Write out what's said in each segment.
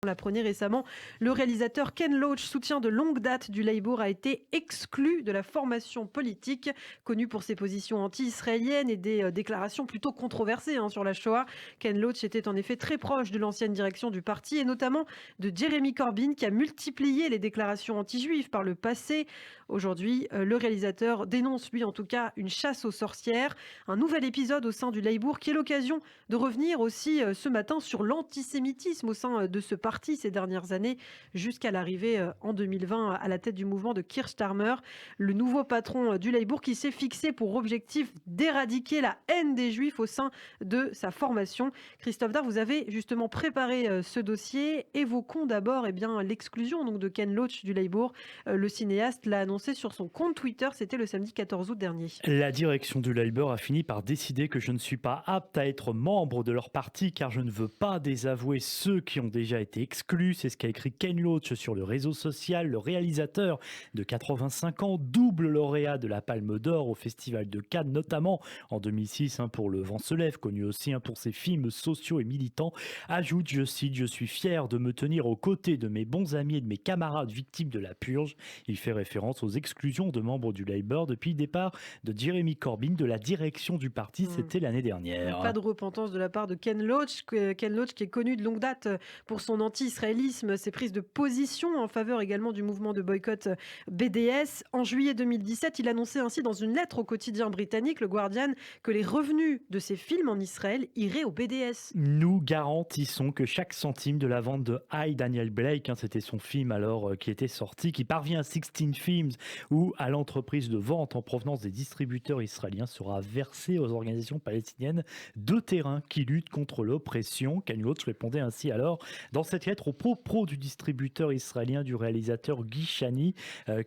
On l'apprenait récemment, le réalisateur Ken Loach, soutien de longue date du Labour, a été exclu de la formation politique. Connu pour ses positions anti-israéliennes et des déclarations plutôt controversées sur la Shoah, Ken Loach était en effet très proche de l'ancienne direction du parti et notamment de Jeremy Corbyn qui a multiplié les déclarations anti-juives par le passé. Aujourd'hui, le réalisateur dénonce lui en tout cas une chasse aux sorcières, un nouvel épisode au sein du Labour qui est l'occasion de revenir aussi ce matin sur l'antisémitisme au sein de ce parti ces dernières années, jusqu'à l'arrivée en 2020 à la tête du mouvement de Keir Starmer, le nouveau patron du Labour qui s'est fixé pour objectif d'éradiquer la haine des Juifs au sein de sa formation. Christophe Dard, vous avez justement préparé ce dossier. Évoquons d'abord l'exclusion de Ken Loach du Labour. Le cinéaste l'a annoncé sur son compte Twitter, c'était le samedi 14 août dernier. La direction du Labour a fini par décider que je ne suis pas apte à être membre de leur parti car je ne veux pas désavouer ceux qui ont déjà été exclus. C'est ce qu'a écrit Ken Loach sur le réseau social. Le réalisateur de 85 ans, double lauréat de la Palme d'Or au Festival de Cannes, notamment en 2006 pour Le Vent se lève, connu aussi pour ses films sociaux et militants, ajoute, je cite, « Je suis fier de me tenir aux côtés de mes bons amis et de mes camarades victimes de la purge ». Il fait référence aux exclusions de membres du Labour depuis le départ de Jeremy Corbyn de la direction du parti, c'était l'année dernière. Pas de repentance de la part de Ken Loach. Ken Loach qui est connu de longue date pour son anti-israélisme, ses prises de position en faveur également du mouvement de boycott BDS. En juillet 2017, il annonçait ainsi dans une lettre au quotidien britannique, le Guardian, que les revenus de ses films en Israël iraient au BDS. Nous garantissons que chaque centime de la vente de I, Daniel Blake, c'était son film alors qui était sorti, qui parvient à 16 Films ou à l'entreprise de vente en provenance des distributeurs israéliens sera versé aux organisations palestiniennes de terrain qui luttent contre l'oppression. Ken Loach répondait ainsi alors dans cette lettre au pro du distributeur israélien du réalisateur Guy Chani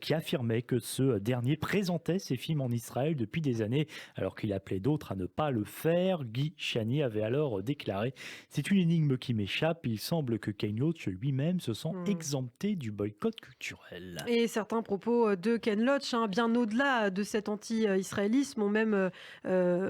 qui affirmait que ce dernier présentait ses films en Israël depuis des années alors qu'il appelait d'autres à ne pas le faire. Guy Chani avait alors déclaré « C'est une énigme qui m'échappe, il semble que Ken Loach lui-même se sent exempté du boycott culturel ». Et certains propos de Ken Loach, bien au-delà de cet anti-israélisme, ont même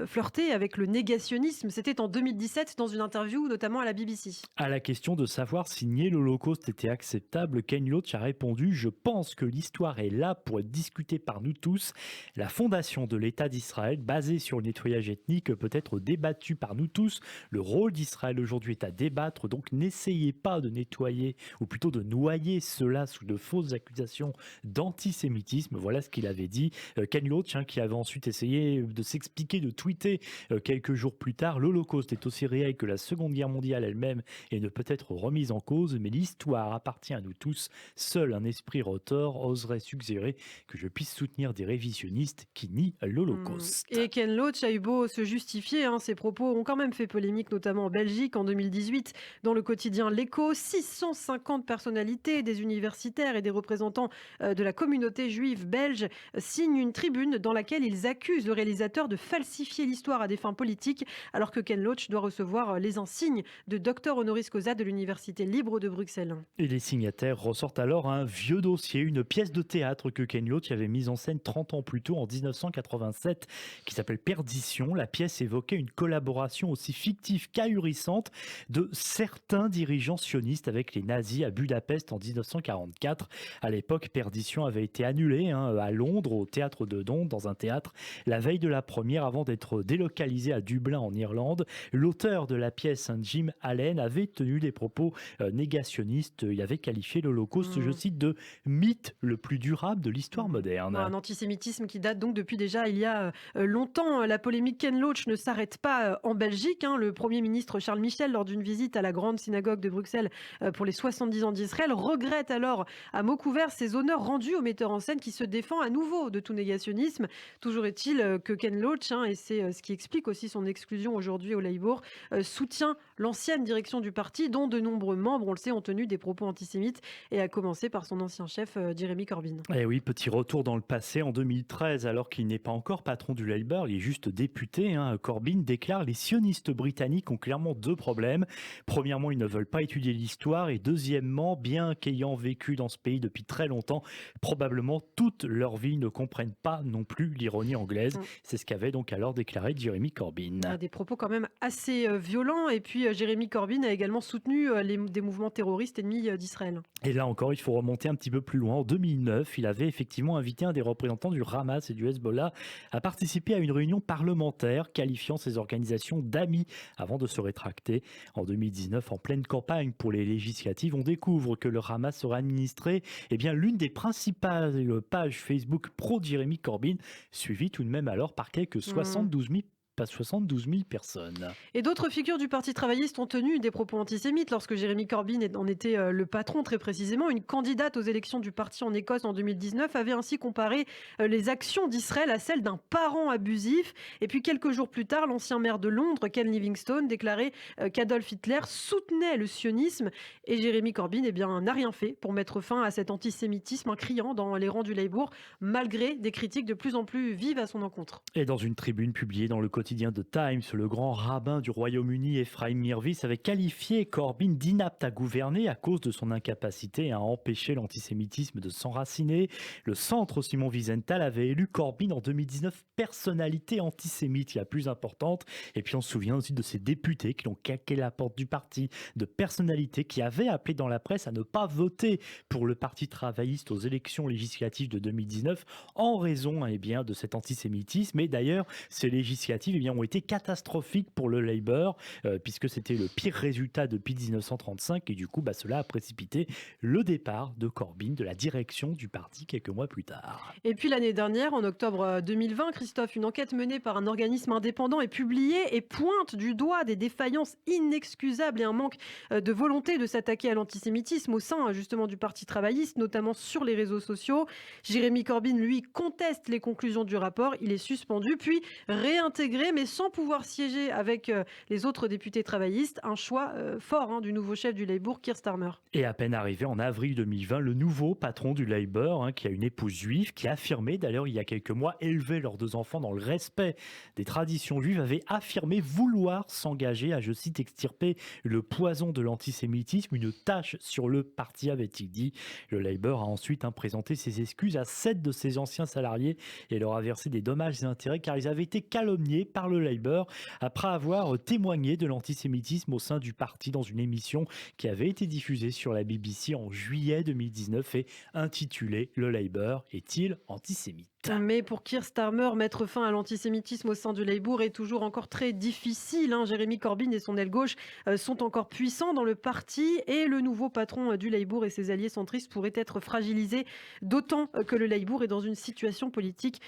flirté avec le négationnisme. C'était en 2017 dans une interview notamment à la BBC. À la question de savoir si nier l'Holocauste était acceptable, Ken Loach a répondu « Je pense que l'histoire est là pour être discutée par nous tous. La fondation de l'État d'Israël, basée sur le nettoyage ethnique, peut être débattue par nous tous. Le rôle d'Israël aujourd'hui est à débattre, donc n'essayez pas de nettoyer, ou plutôt de noyer cela sous de fausses accusations d'antisémitisme ». Voilà ce qu'il avait dit. Ken Loach, qui avait ensuite essayé de s'expliquer, de tweeter quelques jours plus tard. L'Holocauste est aussi réel que la Seconde Guerre mondiale elle-même et ne peut être remise en cause, mais l'histoire appartient à nous tous. Seul un esprit retors oserait suggérer que je puisse soutenir des révisionnistes qui nient l'Holocauste. Et Ken Loach a eu beau se justifier, ses propos ont quand même fait polémique, notamment en Belgique en 2018, dans le quotidien L'Écho. 650 personnalités, des universitaires et des représentants de la communauté juive belge signent une tribune dans laquelle ils accusent le réalisateur de falsifier l'histoire à des fins politiques, alors que Ken Loach doit recevoir les insignes de docteur honoris causa de l'Université libre de Bruxelles. Et les signataires ressortent alors un vieux dossier, une pièce de théâtre que Ken Loach avait mise en scène 30 ans plus tôt, en 1987, qui s'appelle Perdition. La pièce évoquait une collaboration aussi fictive qu'ahurissante de certains dirigeants sionistes avec les nazis à Budapest en 1944. À l'époque, Perdition avait été annulée à Londres, au théâtre de Don, dans un théâtre, la veille de la première, avant d'être délocalisé à Dublin en Irlande. L'auteur de la pièce, Jim Allen, avait tenu des propos négationnistes. Il avait qualifié l'Holocauste, je cite, de mythe le plus durable de l'histoire moderne. Un antisémitisme qui date donc depuis déjà il y a longtemps. La polémique Ken Loach ne s'arrête pas en Belgique. Le Premier ministre Charles Michel, lors d'une visite à la grande synagogue de Bruxelles pour les 70 ans d'Israël, regrette alors à mots couverts ses honneurs rendus au metteur en scène qui se défend à nouveau de tout négationnisme. Toujours est-il que Ken Loach, et c'est ce qui explique aussi son exclusion aujourd'hui au Labour, soutient l'ancienne direction du parti dont de nombreux membres, on le sait, ont tenu des propos antisémites et à commencer par son ancien chef Jeremy Corbyn. Eh oui, petit retour dans le passé. En 2013, alors qu'il n'est pas encore patron du Labour, il est juste député, Corbyn déclare « Les sionistes britanniques ont clairement deux problèmes. Premièrement, ils ne veulent pas étudier l'histoire et deuxièmement, bien qu'ayant vécu dans ce pays depuis très longtemps, probablement toute leur vie ne comprennent pas non plus l'ironie anglaise. » C'est ce qu'avait donc alors déclaré Jeremy Corbyn. Des propos quand même assez violents. Et puis Jeremy Corbyn a également soutenu des mouvements terroristes ennemis d'Israël. Et là encore, il faut remonter un petit peu plus loin. En 2009, il avait effectivement invité un des représentants du Hamas et du Hezbollah à participer à une réunion parlementaire, qualifiant ces organisations d'amis avant de se rétracter. En 2019, en pleine campagne pour les législatives, on découvre que le Hamas serait administré l'une des principales pages Facebook pro Jeremy Corbyn, suivie tout de même alors par quelques 72 000 personnes. Et d'autres figures du Parti travailliste ont tenu des propos antisémites lorsque Jeremy Corbyn en était le patron très précisément. Une candidate aux élections du parti en Écosse en 2019 avait ainsi comparé les actions d'Israël à celles d'un parent abusif. Et puis quelques jours plus tard, l'ancien maire de Londres, Ken Livingstone, déclarait qu'Adolf Hitler soutenait le sionisme. Et Jeremy Corbyn n'a rien fait pour mettre fin à cet antisémitisme criant dans les rangs du Labour, malgré des critiques de plus en plus vives à son encontre. Et dans une tribune publiée dans le quotidien The Times, le grand rabbin du Royaume-Uni, Ephraim Mirvis, avait qualifié Corbyn d'inapte à gouverner à cause de son incapacité à empêcher l'antisémitisme de s'enraciner. Le centre Simon Wiesenthal avait élu Corbyn en 2019 personnalité antisémite la plus importante. Et puis on se souvient aussi de ces députés qui ont claqué la porte du parti, de personnalités qui avaient appelé dans la presse à ne pas voter pour le Parti travailliste aux élections législatives de 2019 en raison de cet antisémitisme. Et d'ailleurs, ces législatives ont été catastrophiques pour le Labour, puisque c'était le pire résultat depuis 1935. Et du coup, cela a précipité le départ de Corbyn de la direction du parti quelques mois plus tard. Et puis l'année dernière, en octobre 2020, Christophe, une enquête menée par un organisme indépendant est publiée et pointe du doigt des défaillances inexcusables et un manque de volonté de s'attaquer à l'antisémitisme au sein justement du Parti travailliste, notamment sur les réseaux sociaux. Jérémy Corbyn, lui, conteste les conclusions du rapport. Il est suspendu, puis réintégré, mais sans pouvoir siéger avec les autres députés travaillistes. Un choix fort du nouveau chef du Labour, Keir Starmer. Et à peine arrivé en avril 2020, le nouveau patron du Labour, qui a une épouse juive, qui a affirmé, d'ailleurs il y a quelques mois, élever leurs 2 enfants dans le respect des traditions juives, avait affirmé vouloir s'engager à, je cite, extirper le poison de l'antisémitisme, une tâche sur le parti, avait-il dit. Le Labour a ensuite présenté ses excuses à 7 de ses anciens salariés et leur a versé des dommages et intérêts car ils avaient été calomniés par le Labour après avoir témoigné de l'antisémitisme au sein du parti dans une émission qui avait été diffusée sur la BBC en juillet 2019 et intitulée « Le Labour est-il antisémite ?» Mais pour Keir Starmer, mettre fin à l'antisémitisme au sein du Labour est toujours encore très difficile. Jérémy Corbyn et son aile gauche sont encore puissants dans le parti et le nouveau patron du Labour et ses alliés centristes pourraient être fragilisés, d'autant que le Labour est dans une situation politique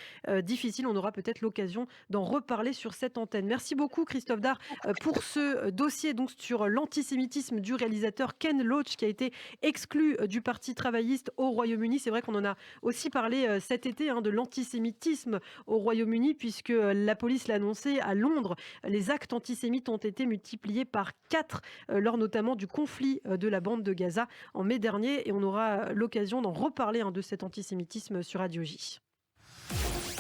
difficile. On aura peut-être l'occasion d'en reparler sur cette antenne. Merci beaucoup Christophe Dard pour ce dossier donc sur l'antisémitisme du réalisateur Ken Loach qui a été exclu du Parti travailliste au Royaume-Uni. C'est vrai qu'on en a aussi parlé cet été de l'antisémitisme au Royaume-Uni puisque la police l'a annoncé à Londres. Les actes antisémites ont été multipliés par 4 lors notamment du conflit de la bande de Gaza en mai dernier et on aura l'occasion d'en reparler de cet antisémitisme sur Radio J.